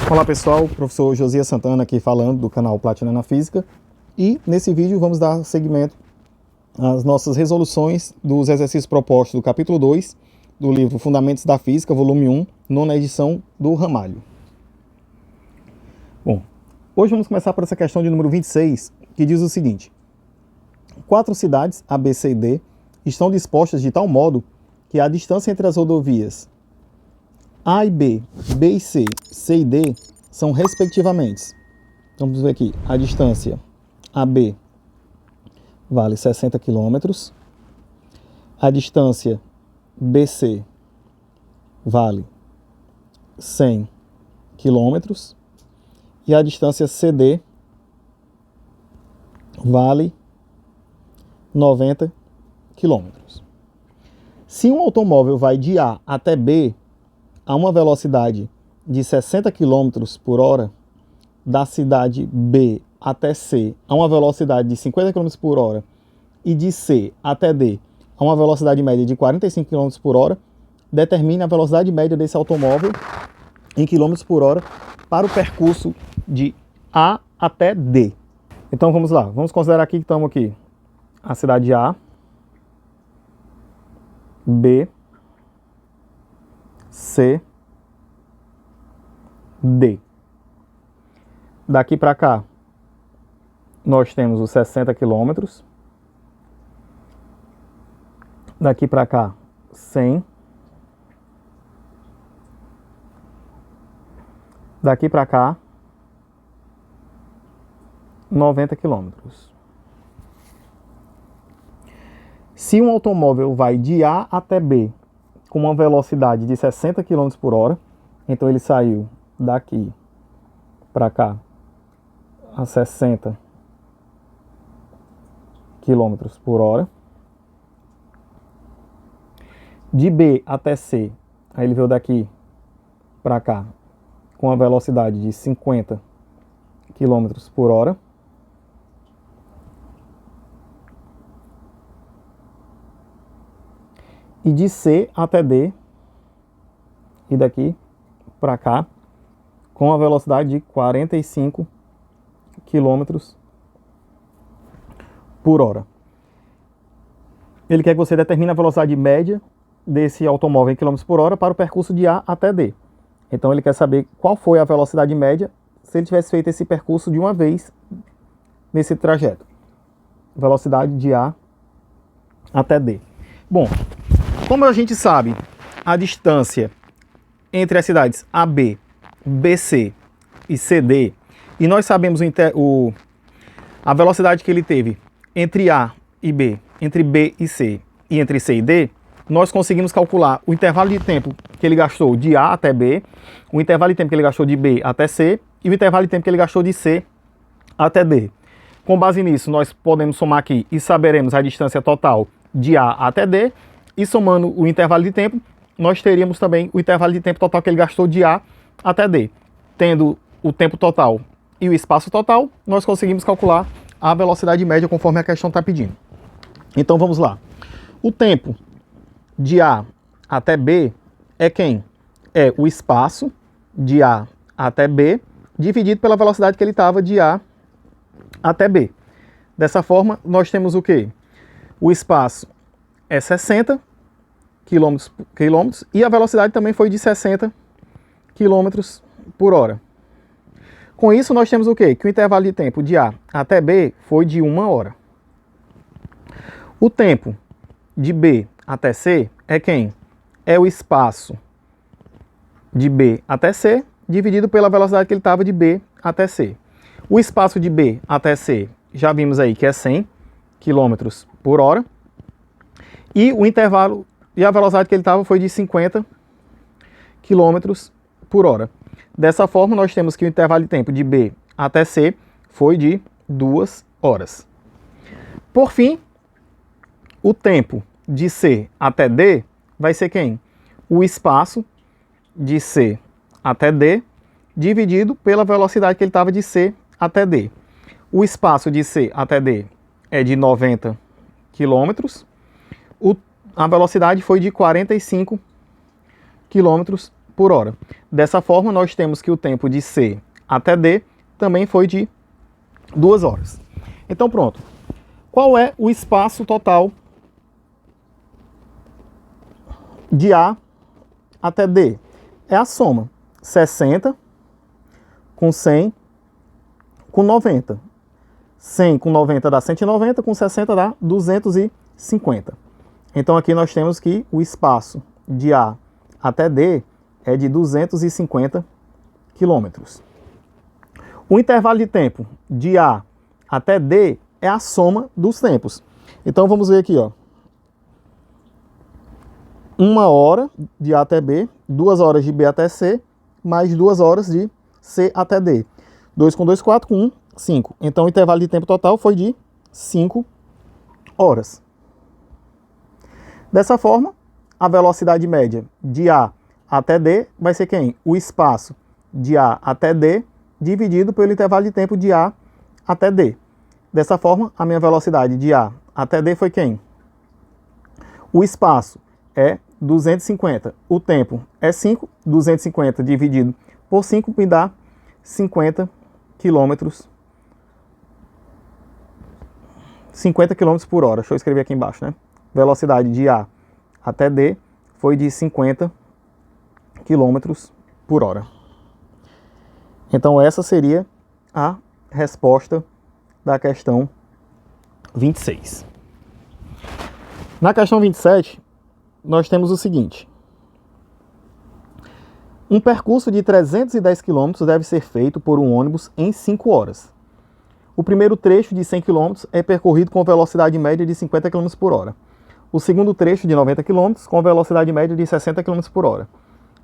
Olá pessoal, professor Josias Santana aqui falando do canal Platina na Física, e nesse vídeo vamos dar seguimento às nossas resoluções dos exercícios propostos do capítulo 2 do livro Fundamentos da Física, volume 1, nona edição do Ramalho. Bom, hoje vamos começar por essa questão de número 26, que diz o seguinte: 4 cidades, A, B, C e D, estão dispostas de tal modo que a distância entre as rodovias A e B, B e C, C e D, são respectivamente. Então, vamos ver aqui, a distância AB vale 60 km, a distância BC vale 100 km e a distância CD vale 90 km. Se um automóvel vai de A até B a uma velocidade de 60 km por hora, da cidade B até C a uma velocidade de 50 km por hora e de C até D a uma velocidade média de 45 km por hora, determine a velocidade média desse automóvel em km por hora para o percurso de A até D. Então vamos lá, vamos considerar aqui que estamos aqui a cidade A, B, C, D. Daqui para cá, nós temos os 60 km. Daqui para cá, 100. Daqui para cá, 90 km. Se um automóvel vai de A até B com uma velocidade de 60 km por hora, então ele saiu daqui para cá a 60 km por hora. De B até C, aí ele veio daqui para cá com a velocidade de 50 km por hora. E de C até D, e daqui para cá, com a velocidade de 45 km por hora. Ele quer que você determine a velocidade média desse automóvel em km por hora para o percurso de A até D. Então ele quer saber qual foi a velocidade média se ele tivesse feito esse percurso de uma vez nesse trajeto. Velocidade de A até D. Bom, como a gente sabe a distância entre as cidades AB, BC e CD, e nós sabemos a velocidade que ele teve entre A e B, entre B e C e entre C e D, nós conseguimos calcular o intervalo de tempo que ele gastou de A até B, o intervalo de tempo que ele gastou de B até C e o intervalo de tempo que ele gastou de C até D. Com base nisso, nós podemos somar aqui e saberemos a distância total de A até D, e somando o intervalo de tempo, nós teríamos também o intervalo de tempo total que ele gastou de A até D. Tendo o tempo total e o espaço total, nós conseguimos calcular a velocidade média conforme a questão está pedindo. Então vamos lá. O tempo de A até B é quem? É o espaço de A até B dividido pela velocidade que ele estava de A até B. Dessa forma, nós temos o quê? O espaço é 60 km e a velocidade também foi de 60 km por hora. Com isso, nós temos o quê? Que o intervalo de tempo de A até B foi de 1 hora. O tempo de B até C é quem? É o espaço de B até C dividido pela velocidade que ele estava de B até C. O espaço de B até C, já vimos aí que é 100 km por hora. E o intervalo e a velocidade que ele estava foi de 50 km por hora. Dessa forma, nós temos que o intervalo de tempo de B até C foi de 2 horas. Por fim, o tempo de C até D vai ser quem? O espaço de C até D dividido pela velocidade que ele estava de C até D. O espaço de C até D é de 90 km. A velocidade foi de 45 km por hora. Dessa forma, nós temos que o tempo de C até D também foi de 2 horas. Então, pronto. Qual é o espaço total de A até D? É a soma 60 com 100 com 90. 100 com 90 dá 190, com 60 dá 250. Então aqui nós temos que o espaço de A até D é de 250 quilômetros. O intervalo de tempo de A até D é a soma dos tempos. Então vamos ver aqui, ó. 1 hora de A até B, 2 horas de B até C, mais 2 horas de C até D. 2 com 2, 4, com 1, 5. Então o intervalo de tempo total foi de 5 horas. Dessa forma, a velocidade média de A até D vai ser quem? O espaço de A até D dividido pelo intervalo de tempo de A até D. Dessa forma, a minha velocidade de A até D foi quem? O espaço é 250. O tempo é 5. 250 dividido por 5 me dá 50 quilômetros. 50 km por hora. Deixa eu escrever aqui embaixo, né? Velocidade de A até D foi de 50 km por hora. Então essa seria a resposta da questão 26. Na questão 27, nós temos o seguinte. Um percurso de 310 km deve ser feito por um ônibus em 5 horas. O primeiro trecho de 100 km é percorrido com velocidade média de 50 km por hora. O segundo trecho de 90 km com velocidade média de 60 km por hora.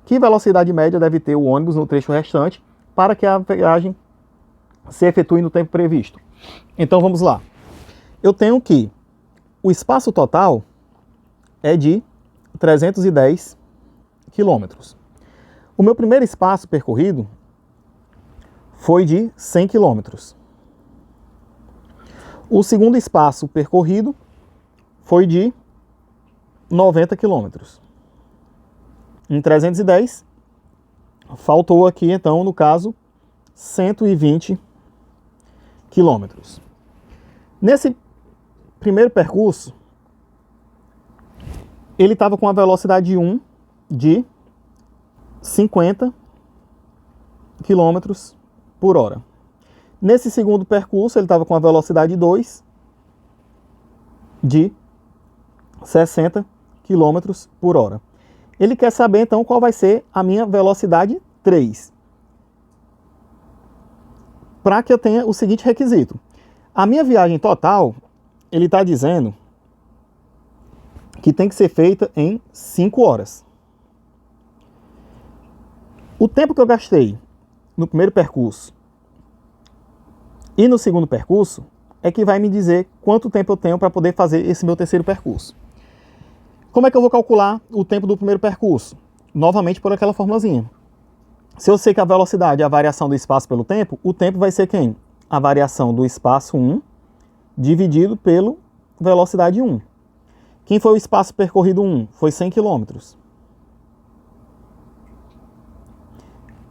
Que velocidade média deve ter o ônibus no trecho restante para que a viagem se efetue no tempo previsto? Então vamos lá. Eu tenho que o espaço total é de 310 quilômetros. O meu primeiro espaço percorrido foi de 100 quilômetros. O segundo espaço percorrido foi de 90 quilômetros. Em 310, faltou aqui, então, no caso, 120 quilômetros. Nesse primeiro percurso, ele estava com a velocidade 1 de 50 quilômetros por hora. Nesse segundo percurso, ele estava com a velocidade 2 de 60 quilômetros por hora. Ele quer saber, então, qual vai ser a minha velocidade 3. Para que eu tenha o seguinte requisito. A minha viagem total, ele está dizendo que tem que ser feita em 5 horas. O tempo que eu gastei no primeiro percurso e no segundo percurso é que vai me dizer quanto tempo eu tenho para poder fazer esse meu terceiro percurso. Como é que eu vou calcular o tempo do primeiro percurso? Novamente por aquela formulazinha. Se eu sei que a velocidade é a variação do espaço pelo tempo, o tempo vai ser quem? A variação do espaço 1 dividido pela velocidade 1. Quem foi o espaço percorrido 1? Foi 100 km.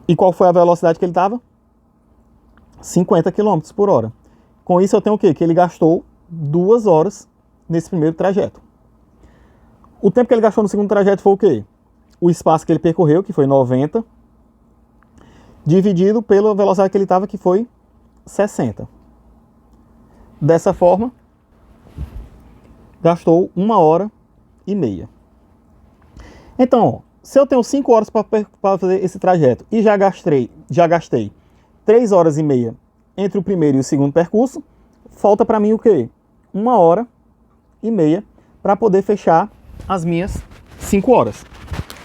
E qual foi a velocidade que ele estava? 50 km por hora. Com isso eu tenho o quê? Que ele gastou 2 horas nesse primeiro trajeto. O tempo que ele gastou no segundo trajeto foi o quê? O espaço que ele percorreu, que foi 90, dividido pela velocidade que ele estava, que foi 60. Dessa forma, gastou 1 hora e meia. Então, ó, se eu tenho 5 horas para fazer esse trajeto e já gastei 3 horas e meia entre o primeiro e o segundo percurso, falta para mim o quê? 1 hora e meia para poder fechar as minhas 5 horas.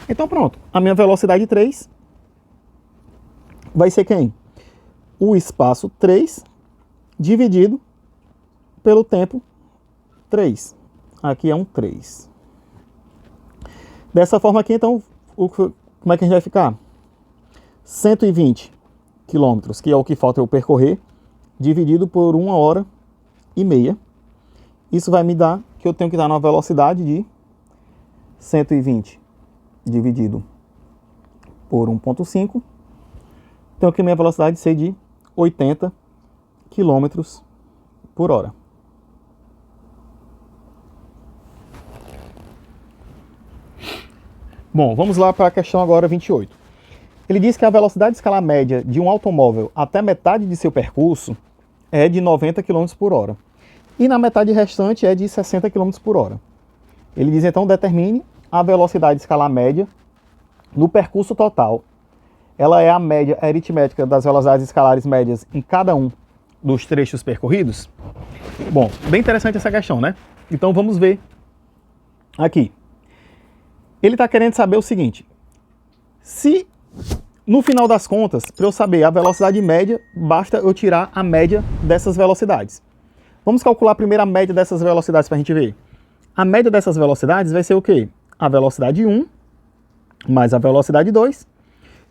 Então pronto, a minha velocidade 3 vai ser quem? O espaço 3 dividido pelo tempo 3. Aqui é um 3. Dessa forma aqui, então, como é que a gente vai ficar? 120 quilômetros, que é o que falta eu percorrer, dividido por 1 hora e meia. Isso vai me dar que eu tenho que dar na velocidade de 120 dividido por 1,5. Então aqui a minha velocidade ser de 80 km por hora. Bom, vamos lá para a questão agora 28. Ele diz que a velocidade escalar média de um automóvel até metade de seu percurso é de 90 km por hora. E na metade restante é de 60 km por hora. Ele diz então determine a velocidade escalar média no percurso total. Ela é a média aritmética das velocidades escalares médias em cada um dos trechos percorridos. Bom, bem interessante essa questão, né? Então vamos ver aqui. Ele está querendo saber o seguinte: se no final das contas, para eu saber a velocidade média, basta eu tirar a média dessas velocidades. Vamos calcular primeiro a média dessas velocidades para a gente ver. A média dessas velocidades vai ser o quê? A velocidade 1 mais a velocidade 2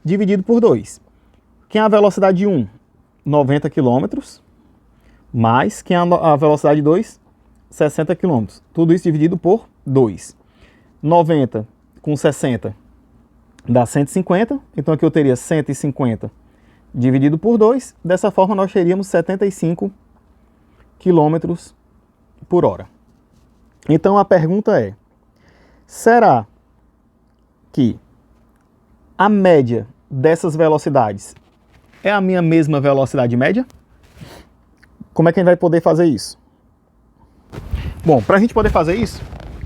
dividido por 2. Quem é a velocidade 1? 90 km, mais quem é a velocidade 2? 60 km. Tudo isso dividido por 2. 90 com 60 dá 150, então aqui eu teria 150 dividido por 2. Dessa forma nós teríamos 75 km por hora. Então a pergunta é: será que a média dessas velocidades é a minha mesma velocidade média? Como é que a gente vai poder fazer isso? Bom, para a gente poder fazer isso,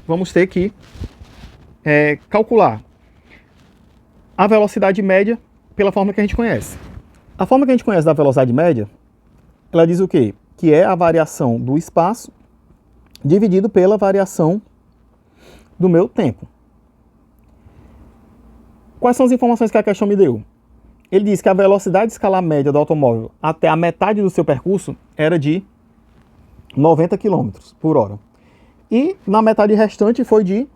vamos ter que calcular a velocidade média pela forma que a gente conhece. A forma que a gente conhece da velocidade média, ela diz o quê? Que é a variação do espaço dividido pela variação do meu tempo. Quais são as informações que a questão me deu? Ele diz que a velocidade escalar média do automóvel até a metade do seu percurso era de 90 km por hora. E na metade restante foi de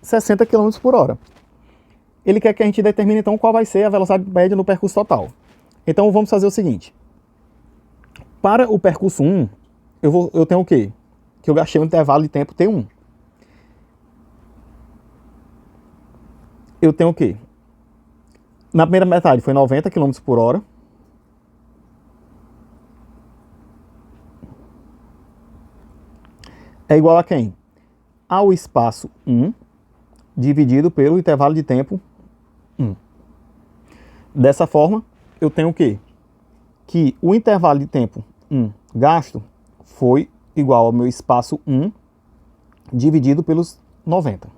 60 km por hora. Ele quer que a gente determine então qual vai ser a velocidade média no percurso total. Então vamos fazer o seguinte. Para o percurso 1, eu tenho o quê? Que eu gastei um intervalo de tempo T1. Eu tenho o quê? Na primeira metade foi 90 km por hora. É igual a quem? Ao espaço 1 dividido pelo intervalo de tempo 1. Dessa forma, eu tenho o quê? Que o intervalo de tempo 1 gasto foi igual ao meu espaço 1 dividido pelos 90.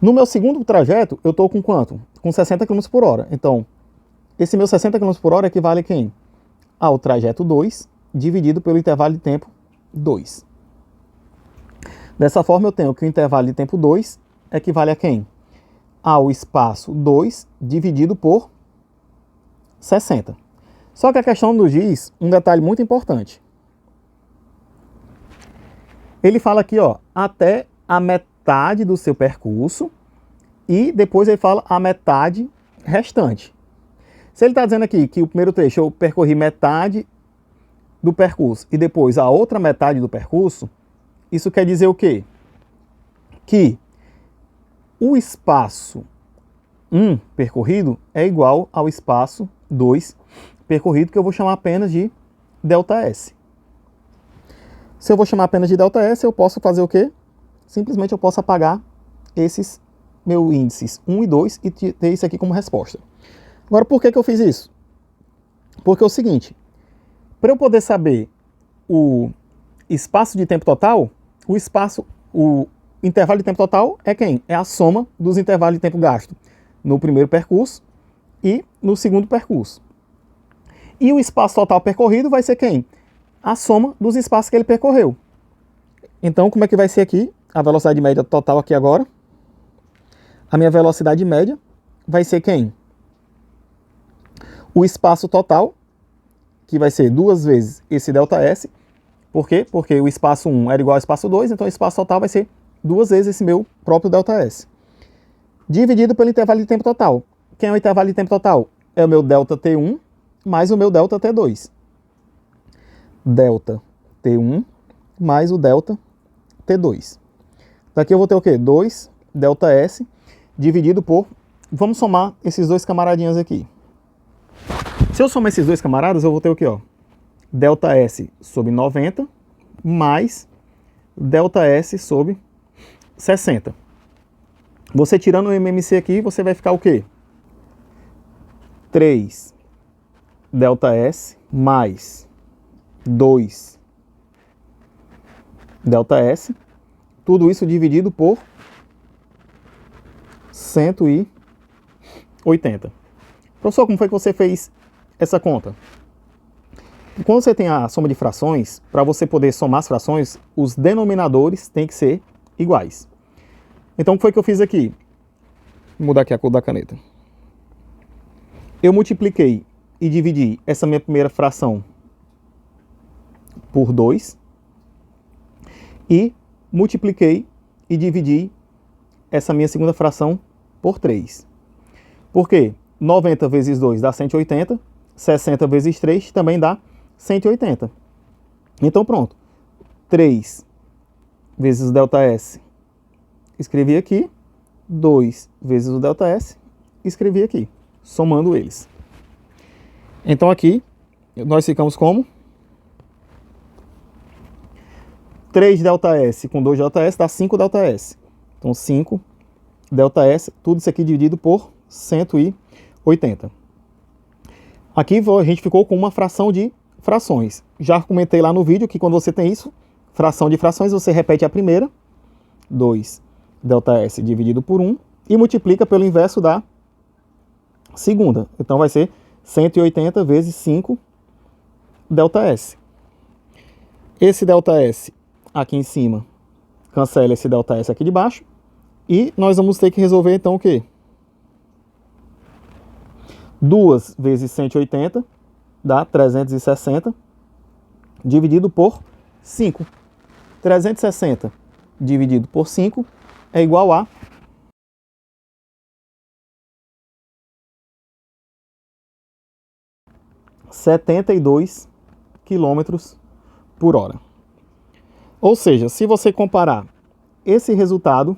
No meu segundo trajeto, eu estou com quanto? Com 60 km por hora. Então, esse meu 60 km por hora equivale a quem? Ao trajeto 2 dividido pelo intervalo de tempo 2. Dessa forma, eu tenho que o intervalo de tempo 2 equivale a quem? Ao espaço 2 dividido por 60. Só que a questão nos diz um detalhe muito importante. Ele fala aqui, ó, até a metade do seu percurso e depois ele fala a metade restante. Se ele está dizendo aqui que o primeiro trecho eu percorri metade do percurso e depois a outra metade do percurso, isso quer dizer o quê? Que o espaço 1 percorrido é igual ao espaço 2 percorrido, que eu vou chamar apenas de ΔS. Se eu vou chamar apenas de ΔS, eu posso fazer o quê? Simplesmente eu posso apagar esses meus índices 1 e 2 e ter isso aqui como resposta. Agora, por que eu fiz isso? Porque é o seguinte, para eu poder saber o espaço de tempo total, o intervalo de tempo total é quem? É a soma dos intervalos de tempo gasto no primeiro percurso e no segundo percurso. E o espaço total percorrido vai ser quem? A soma dos espaços que ele percorreu. Então, como é que vai ser aqui? A velocidade média total aqui agora. A minha velocidade média vai ser quem? O espaço total, que vai ser 2 vezes esse ΔS. Por quê? Porque o espaço 1 era igual ao espaço 2, então o espaço total vai ser 2 vezes esse meu próprio ΔS. Dividido pelo intervalo de tempo total. Quem é o intervalo de tempo total? É o meu ΔT1 mais o meu ΔT2. ΔT1 mais o ΔT2. Daqui eu vou ter o quê? 2 ΔS dividido por vamos somar esses dois camaradinhas aqui. Se eu somar esses dois camaradas, eu vou ter o quê? Ó? ΔS sobre 90 mais ΔS sobre 60. Você tirando o MMC aqui, você vai ficar o quê? 3 ΔS mais 2 ΔS. Tudo isso dividido por 180. Professor, como foi que você fez essa conta? Quando você tem a soma de frações, para você poder somar as frações, os denominadores têm que ser iguais. Então, o que foi que eu fiz aqui? Vou mudar aqui a cor da caneta. Eu multipliquei e dividi essa minha primeira fração por 2. E multipliquei e dividi essa minha segunda fração por 3. Por quê? 90 vezes 2 dá 180. 60 vezes 3 também dá 180. Então, pronto. 3 vezes o ΔS, escrevi aqui. 2 vezes o ΔS, escrevi aqui. Somando eles. Então, aqui, nós ficamos como? 3 ΔS com 2 ΔS dá 5 ΔS. Então, 5 ΔS, tudo isso aqui dividido por 180. Aqui a gente ficou com uma fração de frações. Já comentei lá no vídeo que quando você tem isso, fração de frações, você repete a primeira, 2 ΔS dividido por 1, e multiplica pelo inverso da segunda. Então vai ser 180 vezes 5 ΔS. Esse ΔS aqui em cima cancela esse ΔS aqui de baixo. E nós vamos ter que resolver então o quê? 2 vezes 180 dá 360 dividido por 5. 360 dividido por 5 é igual a 72 quilômetros por hora. Ou seja, se você comparar esse resultado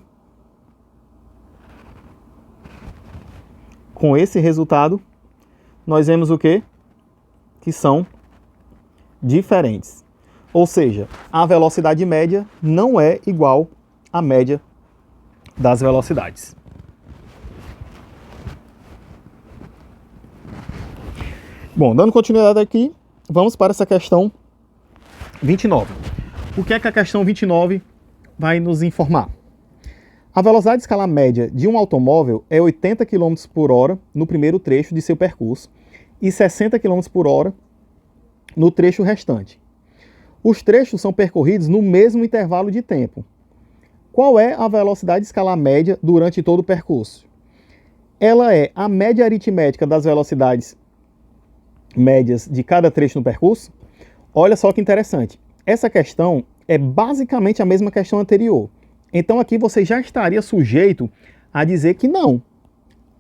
com esse resultado, nós vemos o quê? Que são diferentes. Ou seja, a velocidade média não é igual à média das velocidades. Bom, dando continuidade aqui, vamos para essa questão 29. O que é que a questão 29 vai nos informar? A velocidade escalar média de um automóvel é 80 km por hora no primeiro trecho de seu percurso e 60 km por hora no trecho restante. Os trechos são percorridos no mesmo intervalo de tempo. Qual é a velocidade escalar média durante todo o percurso? Ela é a média aritmética das velocidades médias de cada trecho no percurso? Olha só que interessante. Essa questão é basicamente a mesma questão anterior. Então aqui você já estaria sujeito a dizer que não.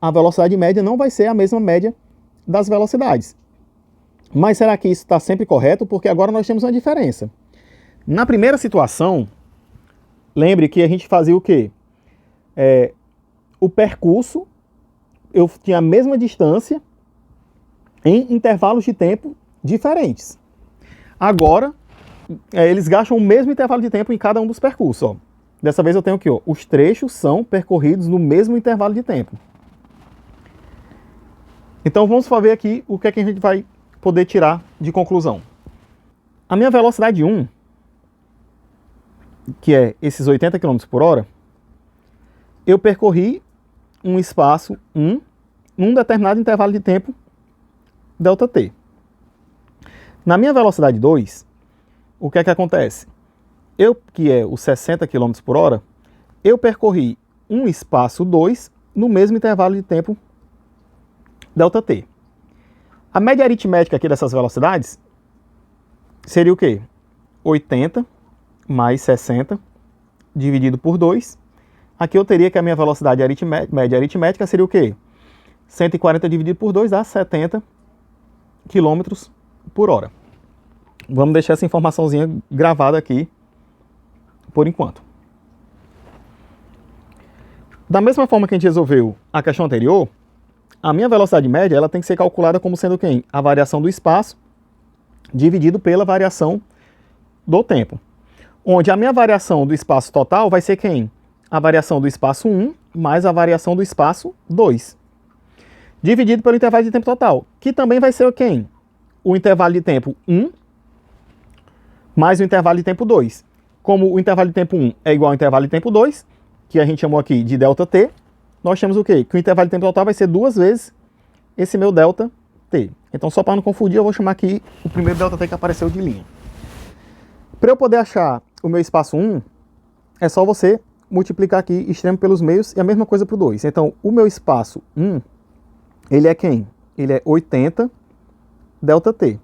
A velocidade média não vai ser a mesma média das velocidades. Mas será que isso está sempre correto? Porque agora nós temos uma diferença. Na primeira situação, lembre que a gente fazia o quê? O percurso, eu tinha a mesma distância em intervalos de tempo diferentes. Agora, eles gastam o mesmo intervalo de tempo em cada um dos percursos. Ó. Dessa vez eu tenho aqui, ó, os trechos são percorridos no mesmo intervalo de tempo. Então vamos ver aqui o que é que a gente vai poder tirar de conclusão. A minha velocidade 1, que é esses 80 km por hora, eu percorri um espaço 1 num determinado intervalo de tempo ΔT. Na minha velocidade 2, o que é que acontece? Eu, que é os 60 km por hora, eu percorri um espaço 2 no mesmo intervalo de tempo ΔT. A média aritmética aqui dessas velocidades seria o quê? 80 mais 60 dividido por 2. Aqui eu teria que a minha velocidade média aritmética seria o quê? 140 dividido por 2 dá 70 km por hora. Vamos deixar essa informaçãozinha gravada aqui por enquanto. Da mesma forma que a gente resolveu a questão anterior, a minha velocidade média ela tem que ser calculada como sendo quem? A variação do espaço dividido pela variação do tempo. Onde a minha variação do espaço total vai ser quem? A variação do espaço 1 mais a variação do espaço 2. Dividido pelo intervalo de tempo total, que também vai ser quem? O intervalo de tempo 1 mais o intervalo de tempo 2. Como o intervalo de tempo 1 é igual ao intervalo de tempo 2, que a gente chamou aqui de ΔT, nós temos o quê? Que o intervalo de tempo total vai ser 2 vezes esse meu ΔT. Então, só para não confundir, eu vou chamar aqui o primeiro ΔT que apareceu de linha. Para eu poder achar o meu espaço 1, é só você multiplicar aqui extremo pelos meios e a mesma coisa para o 2. Então, o meu espaço 1, ele é quem? Ele é 80 ΔT.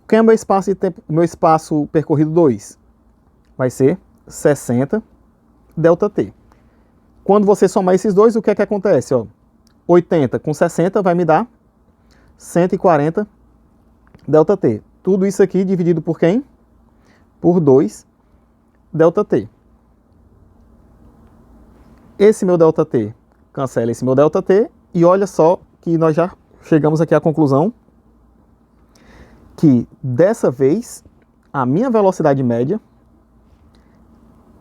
Quem é o meu espaço de tempo, meu espaço percorrido 2? Vai ser 60 ΔT. Quando você somar esses dois, o que é que acontece? Ó, 80 com 60 vai me dar 140 ΔT. Tudo isso aqui dividido por quem? Por 2 ΔT. Esse meu ΔT cancela esse meu ΔT e olha só que nós já chegamos aqui à conclusão que dessa vez a minha velocidade média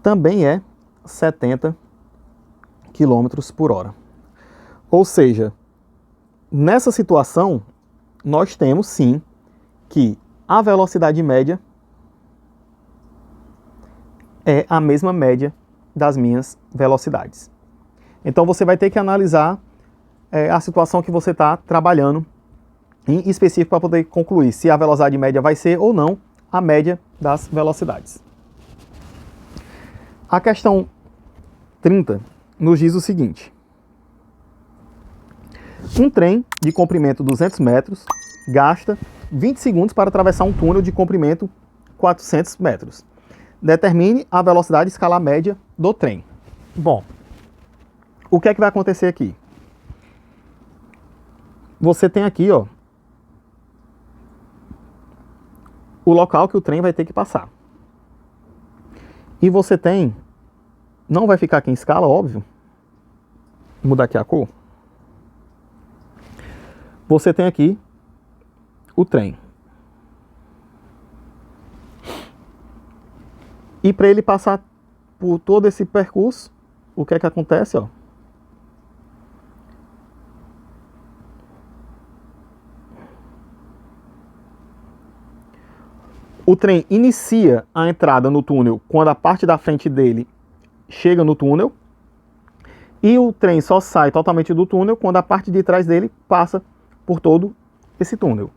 também é 70 km por hora. Ou seja, nessa situação, nós temos sim que a velocidade média é a mesma média das minhas velocidades. Então você vai ter que analisar a situação que você está trabalhando em específico para poder concluir se a velocidade média vai ser ou não a média das velocidades. A questão 30 nos diz o seguinte: um trem de comprimento 200 metros gasta 20 segundos para atravessar um túnel de comprimento 400 metros. Determine a velocidade escalar média do trem. Bom, o que é que vai acontecer aqui? Você tem aqui, ó, o local que o trem vai ter que passar. E você tem, não vai ficar aqui em escala, óbvio. Vou mudar aqui a cor. Você tem aqui o trem. E para ele passar por todo esse percurso, o que é que acontece, ó? O trem inicia a entrada no túnel quando a parte da frente dele chega no túnel. E o trem só sai totalmente do túnel quando a parte de trás dele passa por todo esse túnel.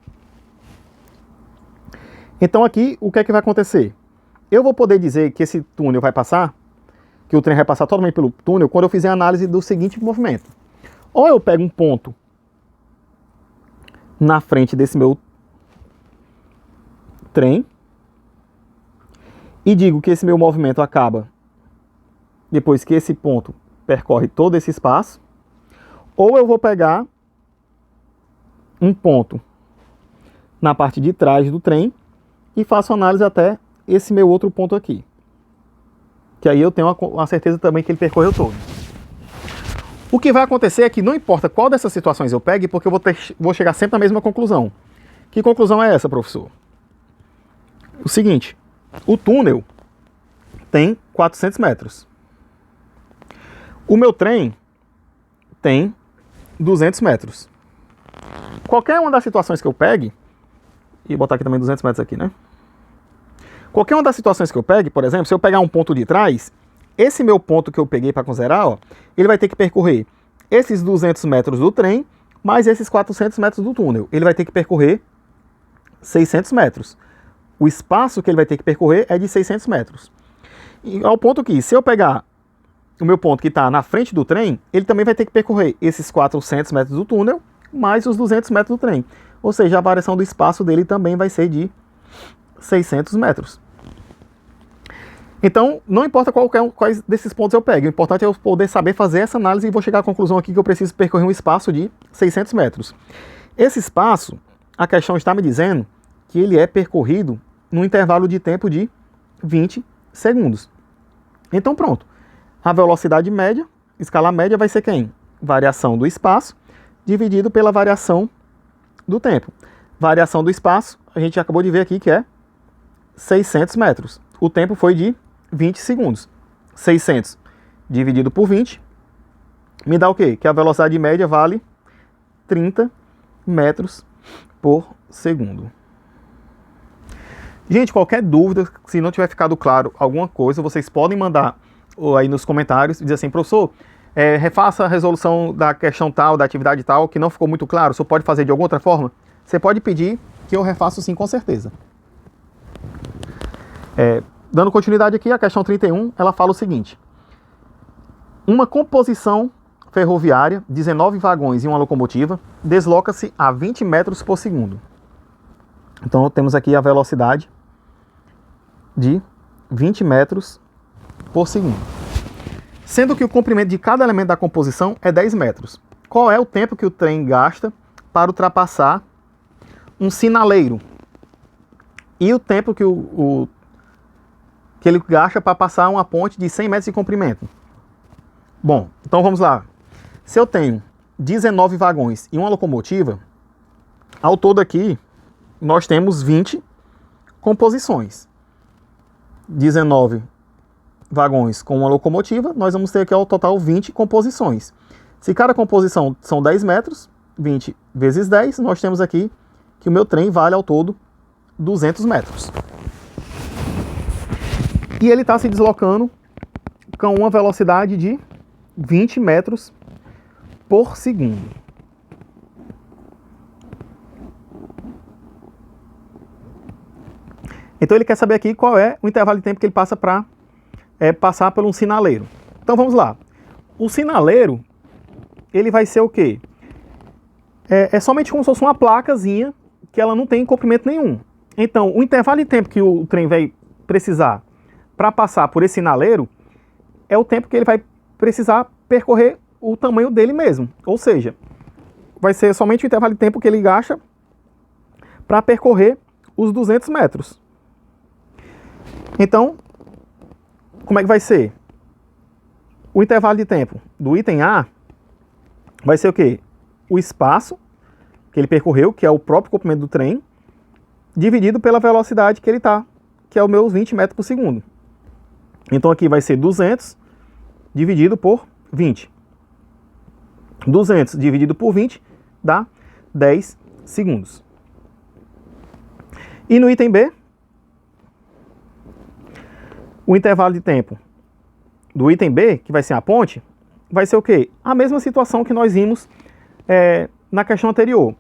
Então aqui, o que é que vai acontecer? Eu vou poder dizer que esse túnel vai passar, que o trem vai passar totalmente pelo túnel, quando eu fizer a análise do seguinte movimento. Ou eu pego um ponto na frente desse meu trem e digo que esse meu movimento acaba depois que esse ponto percorre todo esse espaço, ou eu vou pegar um ponto na parte de trás do trem e faço análise até esse meu outro ponto aqui, que aí eu tenho a certeza também que ele percorreu todo. O que vai acontecer é que não importa qual dessas situações eu pegue, porque eu vou chegar sempre à mesma conclusão. Que conclusão é essa, professor? O seguinte, o túnel tem 400 metros. O meu trem tem 200 metros. Qualquer uma das situações que eu pegue, e botar aqui também 200 metros aqui, né? Qualquer uma das situações que eu pegue, por exemplo, se eu pegar um ponto de trás, esse meu ponto que eu peguei para considerar, ó, ele vai ter que percorrer esses 200 metros do trem, mais esses 400 metros do túnel. Ele vai ter que percorrer 600 metros. O espaço que ele vai ter que percorrer é de 600 metros. E ao ponto que, se eu pegar o meu ponto que está na frente do trem, ele também vai ter que percorrer esses 400 metros do túnel, mais os 200 metros do trem. Ou seja, a variação do espaço dele também vai ser de 600 metros. Então, não importa quais desses pontos eu pego, o importante é eu poder saber fazer essa análise e vou chegar à conclusão aqui que eu preciso percorrer um espaço de 600 metros. Esse espaço, a questão está me dizendo que ele é percorrido num intervalo de tempo de 20 segundos. Então pronto, a velocidade média escalar média vai ser quem? Variação do espaço dividido pela variação do tempo. Variação do espaço, a gente acabou de ver aqui que é 600 metros. O tempo foi de 20 segundos. 600 dividido por 20 me dá o quê? Que a velocidade média vale 30 metros por segundo. Gente, qualquer dúvida, se não tiver ficado claro alguma coisa, vocês podem mandar aí nos comentários e dizer assim, professor, refaça a resolução da questão tal, da atividade tal, que não ficou muito claro, o senhor pode fazer de alguma outra forma? Você pode pedir que eu refaço sim, com certeza. Dando continuidade aqui, a questão 31, ela fala o seguinte. Uma composição ferroviária, 19 vagões e uma locomotiva, desloca-se a 20 metros por segundo. Então temos aqui a velocidade de 20 metros por segundo. Sendo que o comprimento de cada elemento da composição é 10 metros. Qual é o tempo que o trem gasta para ultrapassar um sinaleiro? E o tempo que que ele gasta para passar uma ponte de 100 metros de comprimento? Bom, então vamos lá. Se eu tenho 19 vagões e uma locomotiva, ao todo aqui nós temos 20 composições. 19 vagões com uma locomotiva, nós vamos ter aqui ao total 20 composições. Se cada composição são 10 metros, 20 vezes 10, nós temos aqui que o meu trem vale ao todo 200 metros. E ele está se deslocando com uma velocidade de 20 metros por segundo. Então ele quer saber aqui qual é o intervalo de tempo que ele passa para passar por um sinaleiro. Então vamos lá. O sinaleiro, ele vai ser o quê? É somente como se fosse uma placazinha que ela não tem comprimento nenhum. Então o intervalo de tempo que o trem vai precisar para passar por esse sinaleiro é o tempo que ele vai precisar percorrer o tamanho dele mesmo. Ou seja, vai ser somente o intervalo de tempo que ele gasta para percorrer os 200 metros. Então, como é que vai ser? O intervalo de tempo do item A vai ser o quê? O espaço que ele percorreu, que é o próprio comprimento do trem, dividido pela velocidade que ele está, que é o meu 20 metros por segundo. Então aqui vai ser 200 dividido por 20. 200 dividido por 20 dá 10 segundos. E no item B, o intervalo de tempo do item B, que vai ser a ponte, vai ser o quê? A mesma situação que nós vimos na questão anterior.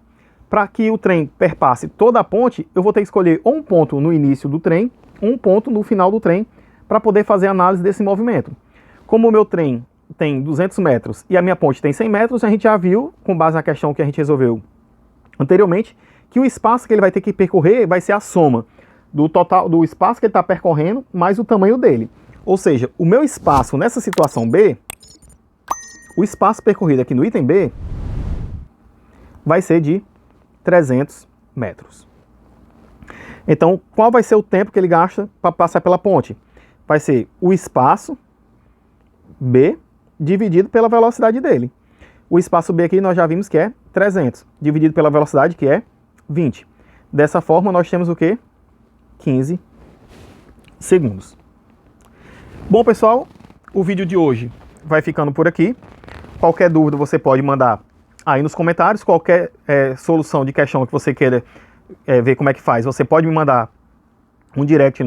Para que o trem perpasse toda a ponte, eu vou ter que escolher um ponto no início do trem, um ponto no final do trem, para poder fazer a análise desse movimento. Como o meu trem tem 200 metros e a minha ponte tem 100 metros, a gente já viu, com base na questão que a gente resolveu anteriormente, que o espaço que ele vai ter que percorrer vai ser a soma do total do espaço que ele está percorrendo mais o tamanho dele. Ou seja, o meu espaço nessa situação B, o espaço percorrido aqui no item B, vai ser de 300 metros. Então, qual vai ser o tempo que ele gasta para passar pela ponte? Vai ser o espaço B dividido pela velocidade dele. O espaço B aqui nós já vimos que é 300, dividido pela velocidade que é 20. Dessa forma nós temos o quê? 15 segundos. Bom, pessoal, o vídeo de hoje vai ficando por aqui. Qualquer dúvida você pode mandar aí nos comentários. Qualquer solução de questão que você queira ver como é que faz, você pode me mandar um direct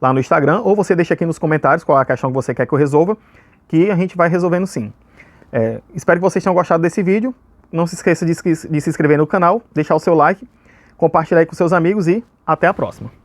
lá no Instagram, ou você deixa aqui nos comentários qual é a questão que você quer que eu resolva, que a gente vai resolvendo sim. Espero que vocês tenham gostado desse vídeo. Não se esqueça de se inscrever no canal, deixar o seu like, compartilhar aí com seus amigos e até a próxima.